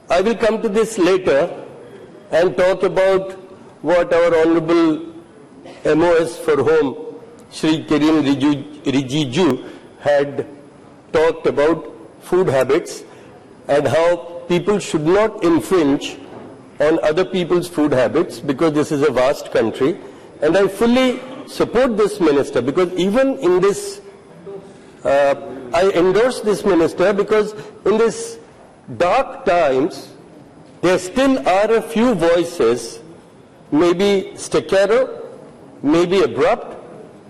I will come to this later and talk about what our Honorable MOS for Home, Shri Kiren Rijiju, had talked about food habits and how people should not infringe on other people's food habits because this is a vast country. And I fully support this minister because even in this, I endorse this minister because in this dark times, there still are a few voices, maybe staccato, maybe abrupt,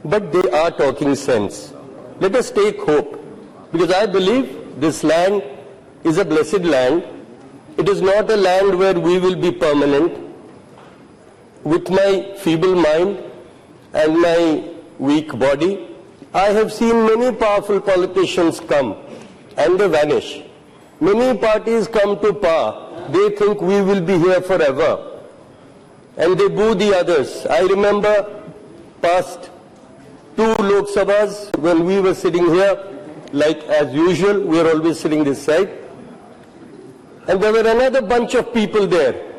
but they are talking sense. Let us take hope, because I believe this land is a blessed land. It is not a land where we will be permanent. With my feeble mind and my weak body, I have seen many powerful politicians come and they vanish. Many parties come to power. They think we will be here forever. And they boo the others. I remember past 2 Lok Sabhas when we were sitting here, like as usual, we are always sitting this side. And there were another bunch of people there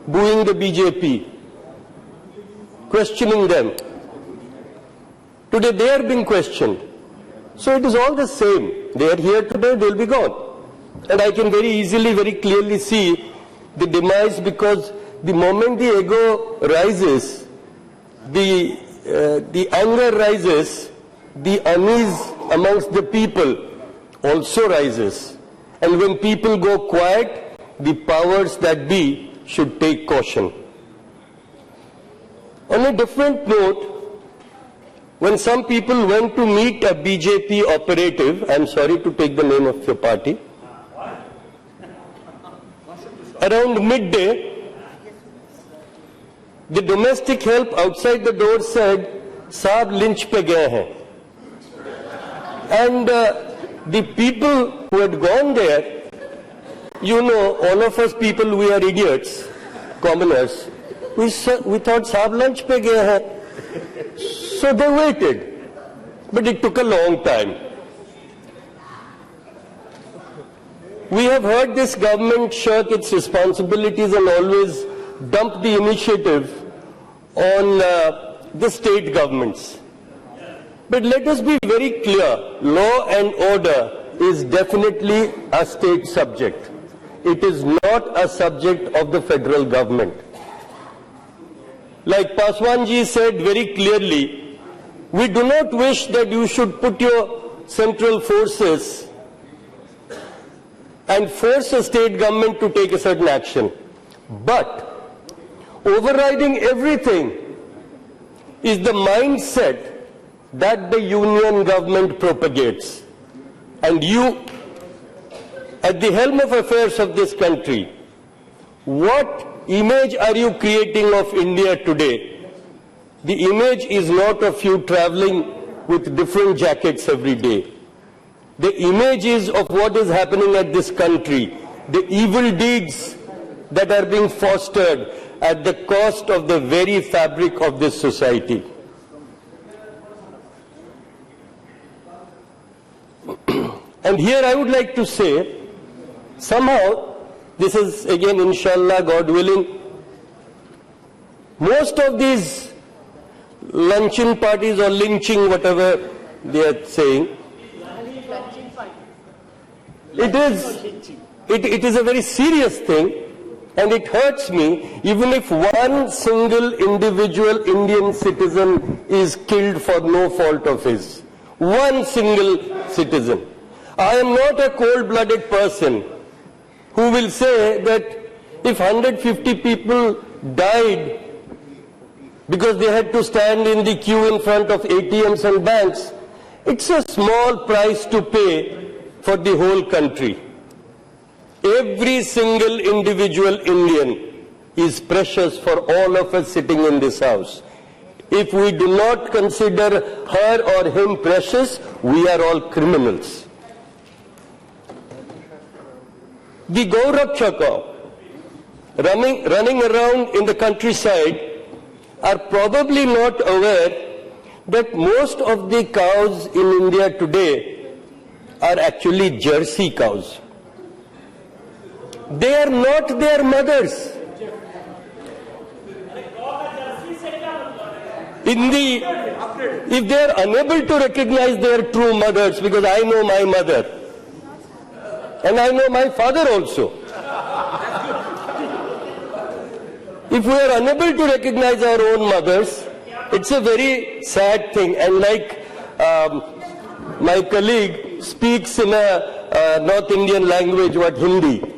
booing the BJP, questioning them. Today they are being questioned. So it is all the same. They are here today, they will be gone. And I can very easily, very clearly see the demise, because the moment the ego rises, the anger rises, the unease amongst the people also rises. And when people go quiet, the powers that be should take caution. On a different note, when some people went to meet a BJP operative, I'm sorry to take the name of your party, around midday, the domestic help outside the door said, "Saab lynch pe gaye hain." And the people who had gone there, you know, all of us people, we are idiots, commoners. We thought Saab lunch pe gaye hain. So they waited. But it took a long time. We have heard this government shirk its responsibilities and always dump the initiative on the state governments. But let us be very clear, law and order is definitely a state subject. It is not a subject of the federal government. Like Paswanji said very clearly, we do not wish that you should put your central forces and force a state government to take a certain action. But overriding everything is the mindset that the union government propagates. And you, at the helm of affairs of this country, what image are you creating of India today? The image is not of you traveling with different jackets every day. The image is of what is happening at this country, the evil deeds that are being fostered at the cost of the very fabric of this society. And here I would like to say, somehow, this is again inshallah, God willing, most of these luncheon parties or lynching, whatever they are saying, it is a very serious thing, and it hurts me even if one single individual Indian citizen is killed for no fault of his. One single citizen. I am not a cold-blooded person who will say that if 150 people died because they had to stand in the queue in front of ATMs and banks, it's a small price to pay for the whole country. Every single individual Indian is precious for all of us sitting in this house. If we do not consider her or him precious, we are all criminals. The Gaurakshaka running around in the countryside are probably not aware that most of the cows in India today are actually Jersey cows. They are not their mothers. If they are unable to recognize their true mothers, because I know my mother, and I know my father also. If we are unable to recognize our own mothers, it's a very sad thing. And like my colleague speaks in a North Indian language, what Hindi.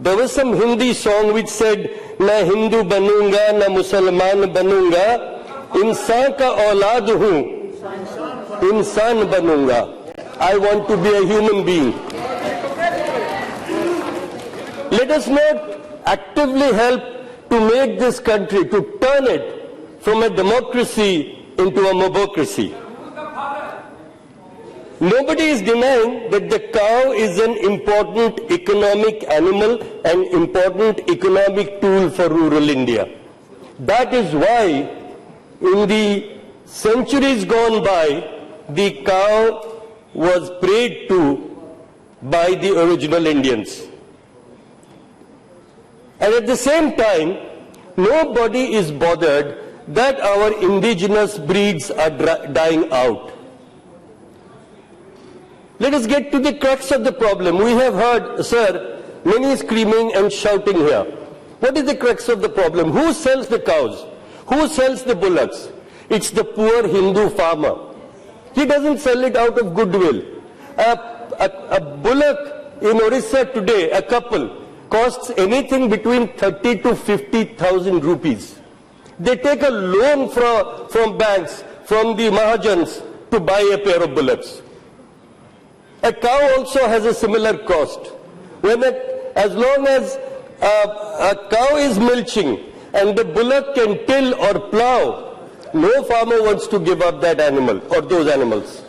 There was some Hindi song which said, "Na Hindu banunga, na Musalman banunga, insan ka aulad hu, insan banunga." I want to be a human being. Let us not actively help to make this country, to turn it from a democracy into a mobocracy. Nobody is denying that the cow is an important economic animal and important economic tool for rural India. That is why in the centuries gone by, the cow was prayed to by the original Indians. And at the same time, nobody is bothered that our indigenous breeds are dying out. Let us get to the crux of the problem. We have heard, sir, many screaming and shouting here. What is the crux of the problem? Who sells the cows? Who sells the bullocks? It's the poor Hindu farmer. He doesn't sell it out of goodwill. A bullock in Orissa today, a couple, costs anything between 30 to 50,000 rupees. They take a loan from banks, from the Mahajans, to buy a pair of bullocks. A cow also has a similar cost. As long as a cow is milching and the bullock can till or plow, no farmer wants to give up that animal or those animals.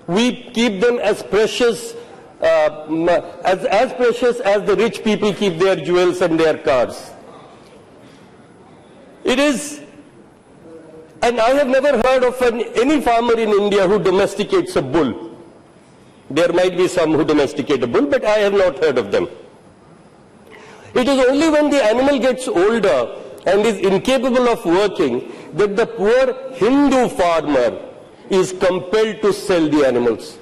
We keep them as precious, as precious as the rich people keep their jewels and their cars. It is, and I have never heard of any farmer in India who domesticates a bull. There might be some who domesticate a bull, but I have not heard of them. It is only when the animal gets older and is incapable of working that the poor Hindu farmer is compelled to sell the animals.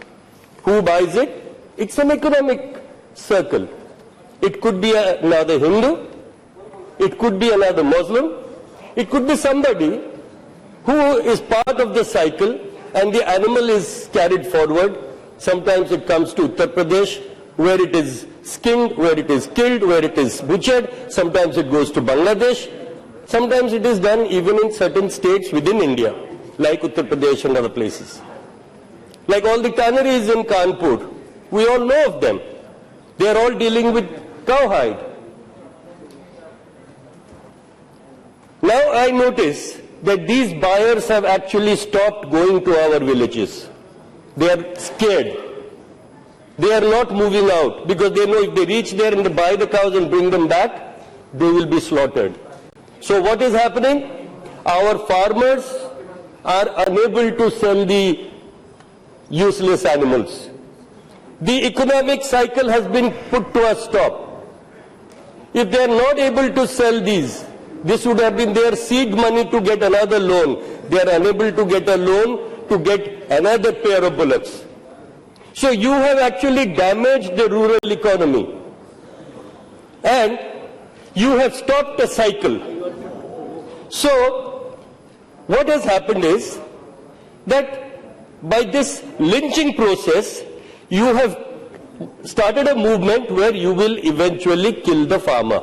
Who buys it? It's an economic circle. It could be another Hindu, it could be another Muslim, it could be somebody who is part of the cycle and the animal is carried forward. Sometimes it comes to Uttar Pradesh, where it is skinned, where it is killed, where it is butchered. Sometimes it goes to Bangladesh. Sometimes it is done even in certain states within India, like Uttar Pradesh and other places. Like all the tanneries in Kanpur, we all know of them. They are all dealing with cowhide. Now I notice that these buyers have actually stopped going to our villages. They are scared. They are not moving out because they know if they reach there and they buy the cows and bring them back, they will be slaughtered. So what is happening? Our farmers are unable to sell the useless animals. The economic cycle has been put to a stop. If they are not able to sell these, this would have been their seed money to get another loan. They are unable to get a loan to get another pair of bullocks. So you have actually damaged the rural economy. And you have stopped a cycle. So what has happened is that by this lynching process, you have started a movement where you will eventually kill the farmer,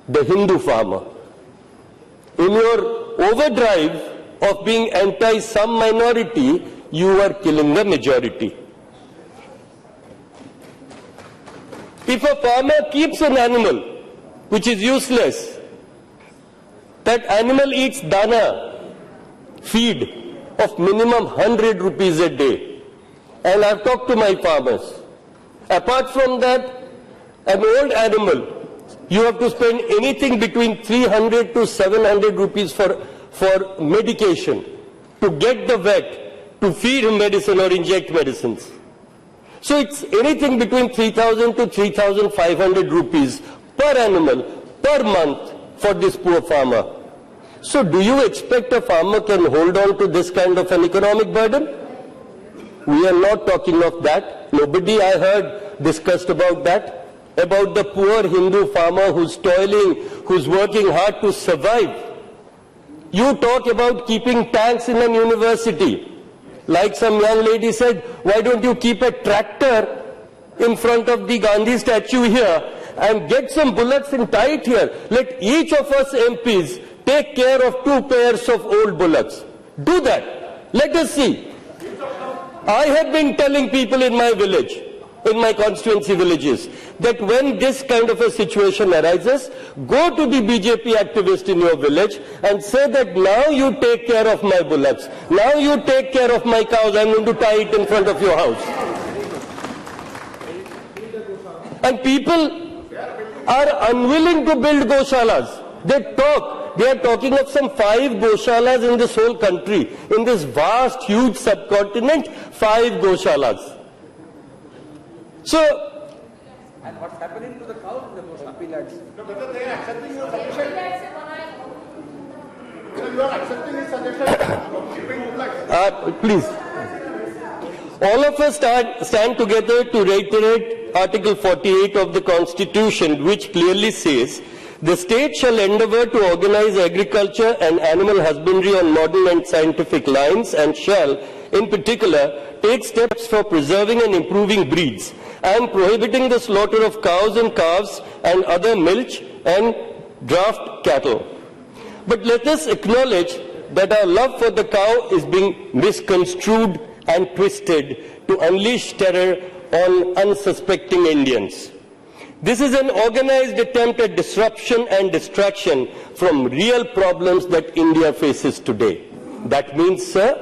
the Hindu farmer. In your overdrive of being anti some minority, you are killing the majority. If a farmer keeps an animal which is useless, that animal eats dana, feed of minimum 100 rupees a day. And I've talked to my farmers. Apart from that, an old animal, you have to spend anything between 300 to 700 rupees for medication, to get the vet, to feed him medicine or inject medicines. So it's anything between 3,000 to 3,500 rupees per animal, per month for this poor farmer. So do you expect a farmer can hold on to this kind of an economic burden? We are not talking of that. Nobody I heard discussed about that, about the poor Hindu farmer who's toiling, who's working hard to survive. You talk about keeping tanks in a university. Like some young lady said, why don't you keep a tractor in front of the Gandhi statue here and get some bullocks and tie it here. Let each of us MPs take care of 2 pairs of old bullocks. Do that. Let us see. I have been telling people in my village, in my constituency villages, that when this kind of a situation arises, go to the BJP activist in your village and say that now you take care of my bullocks, now you take care of my cows, I'm going to tie it in front of your house. And people are unwilling to build goshalas. They are talking of some 5 goshalas in this whole country, in this vast, huge subcontinent, 5 goshalas. So, and what's happening to the cows in the goshalas? No, because they are accepting your suggestion. You are accepting his suggestion. Please. All of us stand together to reiterate Article 48 of the Constitution, which clearly says, the state shall endeavour to organize agriculture and animal husbandry on modern and scientific lines and shall, in particular, take steps for preserving and improving breeds and prohibiting the slaughter of cows and calves and other milch and draft cattle. But let us acknowledge that our love for the cow is being misconstrued and twisted to unleash terror on unsuspecting Indians. This is an organized attempt at disruption and distraction from real problems that India faces today. That means, sir,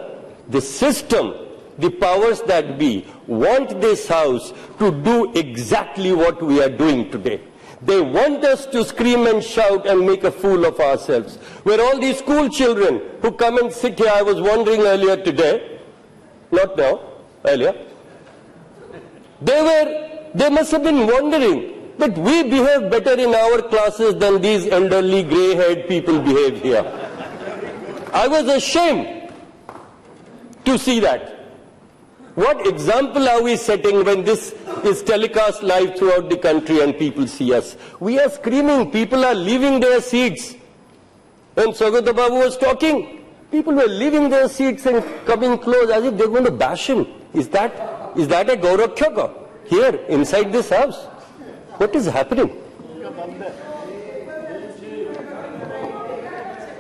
the system, the powers that be, want this house to do exactly what we are doing today. They want us to scream and shout and make a fool of ourselves. Where all these school children who come and sit here, I was wondering earlier today, not now, earlier, they must have been wondering that we behave better in our classes than these elderly grey-haired people behave here. I was ashamed to see that. What example are we setting when this is telecast live throughout the country and people see us? We are screaming, people are leaving their seats. When Tathagata Babu was talking, people were leaving their seats and coming close as if they're going to bash him. Is that a Gaurakhyaka here inside this house? What is happening?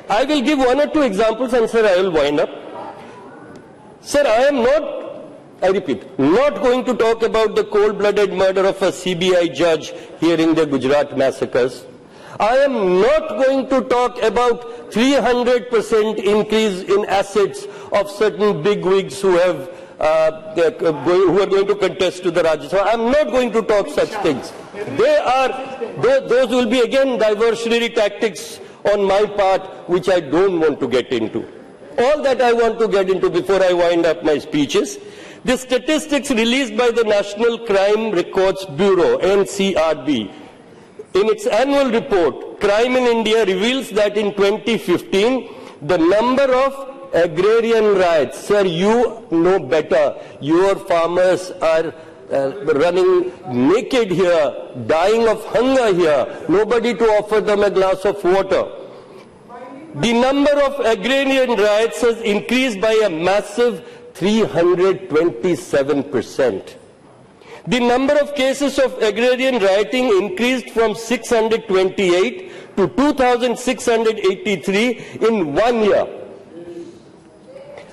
I will give 1 or 2 examples and sir, I will wind up. Sir, I am not, I repeat, not going to talk about the cold-blooded murder of a CBI judge hearing the Gujarat massacres. I am not going to talk about 300% increase in assets of certain bigwigs who have who are going to contest to the Rajya Sabha. I am not going to talk such things. Those will be again diversionary tactics on my part, which I don't want to get into. All that I want to get into before I wind up my speeches, the statistics released by the National Crime Records Bureau, NCRB, in its annual report, Crime in India reveals that in 2015, the number of agrarian riots, sir, you know better. Your farmers are running naked here, dying of hunger here, nobody to offer them a glass of water. The number of agrarian riots has increased by a massive 327%. The number of cases of agrarian rioting increased from 628 to 2,683 in 1 year.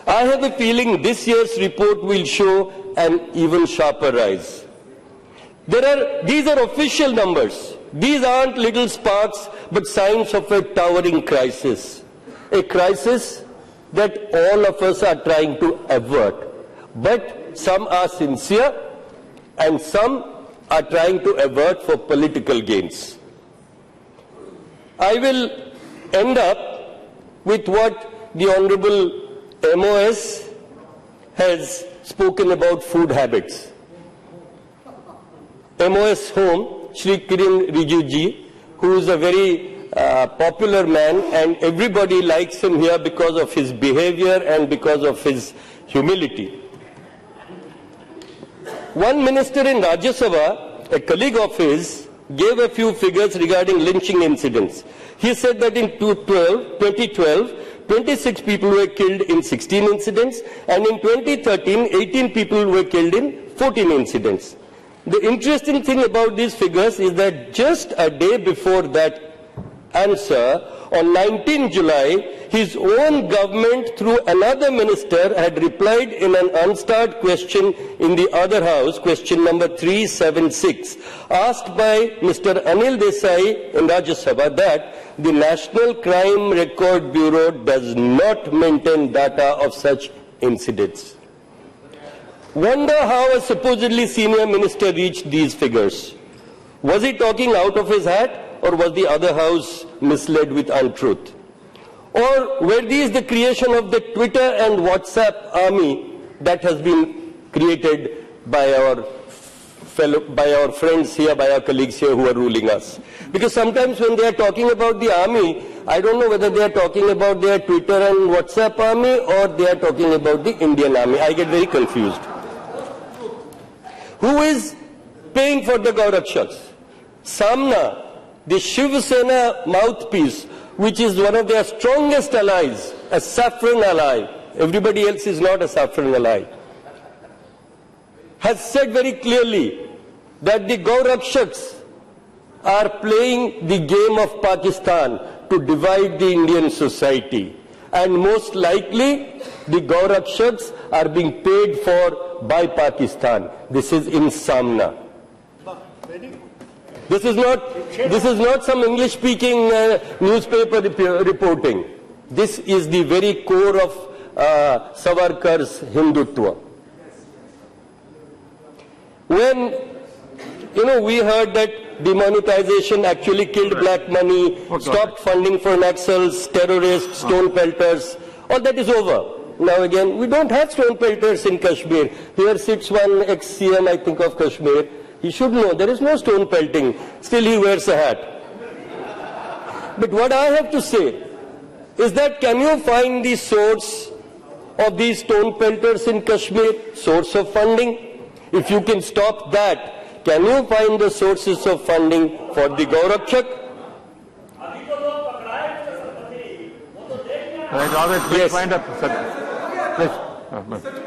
I have a feeling this year's report will show an even sharper rise. These are official numbers. These aren't little sparks, but signs of a towering crisis. A crisis that all of us are trying to avert. But some are sincere and some are trying to avert for political gains. I will end up with what the Honorable MOS has spoken about food habits. MOS home, Shri Kiren Rijiju ji, who is a very popular man, and everybody likes him here because of his behavior and because of his humility. One minister in Rajya Sabha, a colleague of his, gave a few figures regarding lynching incidents. He said that in 2012, 26 people were killed in 16 incidents, and in 2013, 18 people were killed in 14 incidents. The interesting thing about these figures is that just a day before that answer, on 19 July, his own government through another minister had replied in an unstarred question in the other house, question number 376, asked by Mr. Anil Desai in Rajya Sabha that the National Crime Record Bureau does not maintain data of such incidents. Wonder how a supposedly senior minister reached these figures. Was he talking out of his hat, or was the other house misled with untruth? Or were these the creation of the Twitter and WhatsApp army that has been created by our friends here, by our colleagues here who are ruling us? Because sometimes when they are talking about the army, I don't know whether they are talking about their Twitter and WhatsApp army or they are talking about the Indian army. I get very confused. Who is paying for the Gaurakshaks? Samna, the Shiv Sena mouthpiece, which is one of their strongest allies, a saffron ally, everybody else is not a saffron ally, has said very clearly that the Gaurakshaks are playing the game of Pakistan to divide the Indian society. And most likely, the Gaurakshaks are being paid for by Pakistan. This is in Samna. This is not some English-speaking newspaper reporting. This is the very core of Savarkar's Hindutva. When, we heard that demonetization actually killed black money, stopped funding for Naxals, terrorists, stone pelters, all that is over. Now again, we don't have stone pelters in Kashmir. Here sits one ex-CM, I think, of Kashmir. He should know there is no stone pelting. Still he wears a hat. But what I have to say is that can you find the source of these stone pelters in Kashmir, source of funding? If you can stop that, can you find the sources of funding for the Gaurakshak? Yes.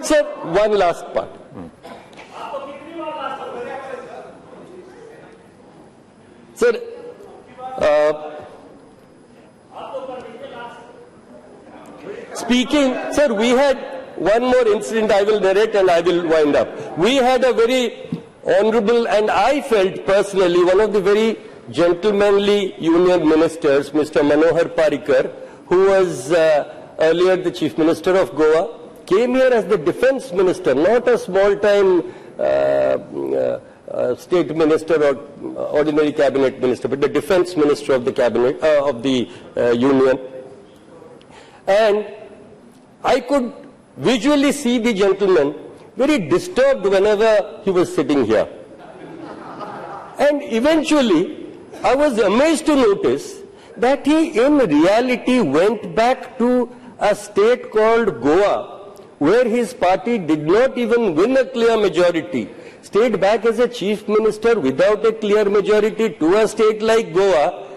Sir, one last part. Sir, sir, we had one more incident I will narrate and I will wind up. We had a very honorable, and I felt personally, one of the very gentlemanly union ministers, Mr. Manohar Parrikar, who was earlier the Chief Minister of Goa, came here as the defense minister, not a small-time state minister or ordinary cabinet minister, but the defense minister of the cabinet, of the union. And I could visually see the gentleman very disturbed whenever he was sitting here. And eventually, I was amazed to notice that he in reality went back to a state called Goa, where his party did not even win a clear majority, stayed back as a chief minister without a clear majority to a state like Goa.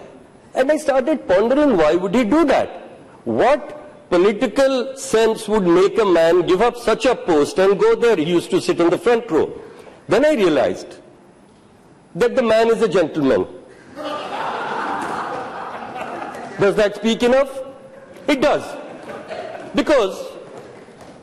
And I started pondering, why would he do that? What political sense would make a man give up such a post and go there? He used to sit in the front row. Then I realized that the man is a gentleman. Does that speak enough? It does. Because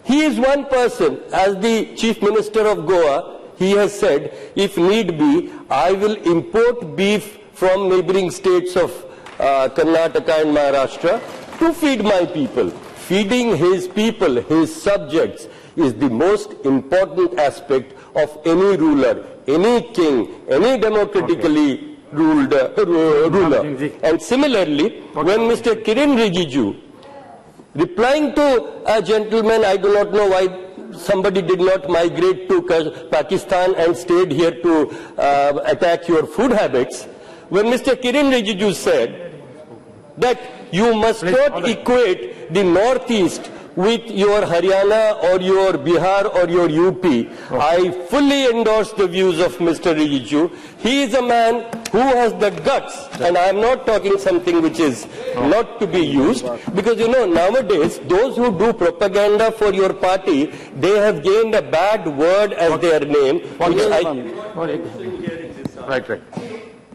he is one person, as the Chief Minister of Goa, he has said, if need be, I will import beef from neighboring states of Karnataka and Maharashtra to feed my people. Feeding his people, his subjects, is the most important aspect of any ruler, any king, any democratically ruled ruler. And similarly, when Mr. Kiren Rijiju, replying to a gentleman, I do not know why somebody did not migrate to Pakistan and stayed here to attack your food habits, when Mr. Kiren Rijiju said that you must not equate the Northeast with your Haryana or your Bihar or your UP. I fully endorse the views of Mr. Rijiju. He is a man who has the guts, and I am not talking something which is not to be used, because you know nowadays those who do propaganda for your party, they have gained a bad word as their name. Which Right.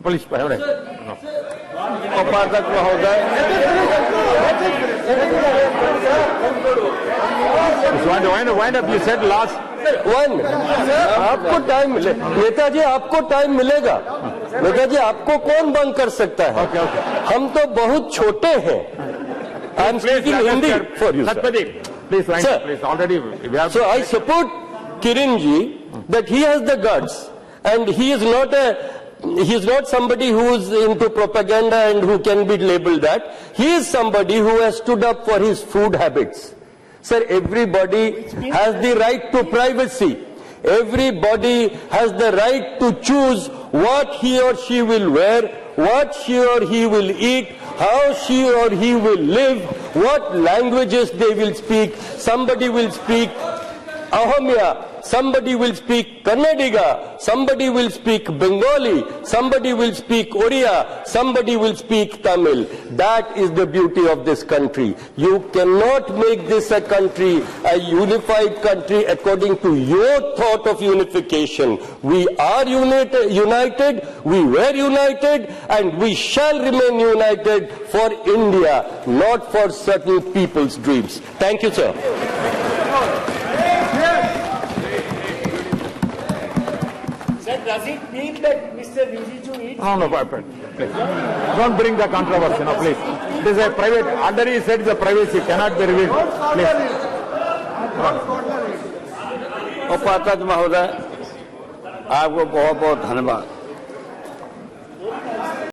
Please, उपाध्यक्ष महोदय, wind up. You said last. One आपको time मिले नेताजी, आपको time मिलेगा। नेताजी, आपको कौन बंद कर सकता है? हम तो बहुत छोटे हैं। I am speaking Hindi for you, Satpathy, please wind up, please. Already we have. So I support Kiren ji that he has the guts, and he is not somebody who is into propaganda and who can be labeled that. He is somebody who has stood up for his food habits. Sir, everybody has the right to privacy. Everybody has the right to choose what he or she will wear, what she or he will eat, how she or he will live, what languages they will speak. Somebody will speak Ahomya, somebody will speak Kannadiga, somebody will speak Bengali, somebody will speak Oriya, somebody will speak Tamil. That is the beauty of this country. You cannot make this a country, a unified country according to your thought of unification. We are united, we were united, and we shall remain united for India, not for certain people's dreams. Thank you, sir. Does it mean that Mr. Rijiju eats? No, please. Don't bring the controversy, no, please. It is a private, under he said the privacy cannot be revealed. Please. उपाध्यक्ष महोदय, आपको बहुत बहुत धन्यवाद।